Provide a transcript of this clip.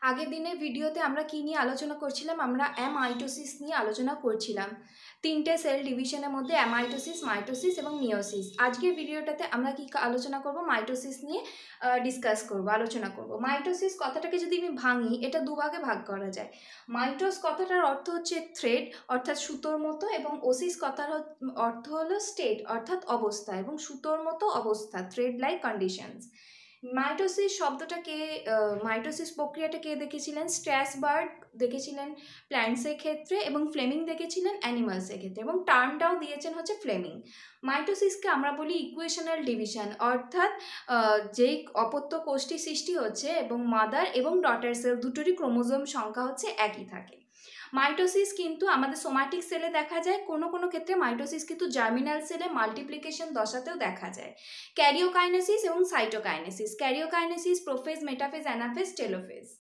আগের দিনের ভিডিওতে আমরা কি নিয়ে আলোচনা করছিলাম? আমরা অ্যামাইটোসিস নিয়ে আলোচনা করছিলাম। ৩টে সেল ডিভিশনের মধ্যে অ্যামাইটোসিস, মাইটোসিস এবং মিওসিস। আজকের ভিডিওটাতে আমরা কি আলোচনা করব? মাইটোসিস নিয়ে ডিসকাস করব, আলোচনা করব। মাইটোসিস কথাটাকে যদি আমি ভাঙি, এটা দুভাগে ভাগ করা যায়। মাইটোস কথাটার অর্থ হচ্ছে থ্রেড, অর্থাৎ সুতোর মতো, এবং ওসিস কথার অর্থ হলো স্টেট, অর্থাৎ অবস্থা, এবং সুতোর মতো অবস্থা, থ্রেড লাইক কন্ডিশনস। মাইটোসিস শব্দটাকে, মাইটোসিস প্রক্রিয়াটা কে দেখেছিলেন? স্ট্র্যাসবার্গ দেখেছিলেন প্ল্যান্টসের ক্ষেত্রে, এবং ফ্লেমিং দেখেছিলেন অ্যানিমালসের ক্ষেত্রে, এবং টার্মটাও দিয়েছেন হচ্ছে ফ্লেমিং। মাইটোসিসকে আমরা বলি ইকুয়েশনাল ডিভিশন, অর্থাৎ যেই অপত্য কোষটি সৃষ্টি হচ্ছে এবং মাদার এবং ডটার সেল দুটোরই ক্রোমোজোম সংখ্যা হচ্ছে একই থাকে। মাইটোসিস কিন্তু আমাদের সোমাটিক সেলে দেখা যায়, কোনো কোনো ক্ষেত্রে মাইটোসিস কিন্তু জার্মিনাল সেলে মাল্টিপ্লিকেশন দশাতেও দেখা যায়। ক্যারিওকাইনেসিস এবং cytokinesis. Karyokinesis prophase, metaphase, anaphase, telophase.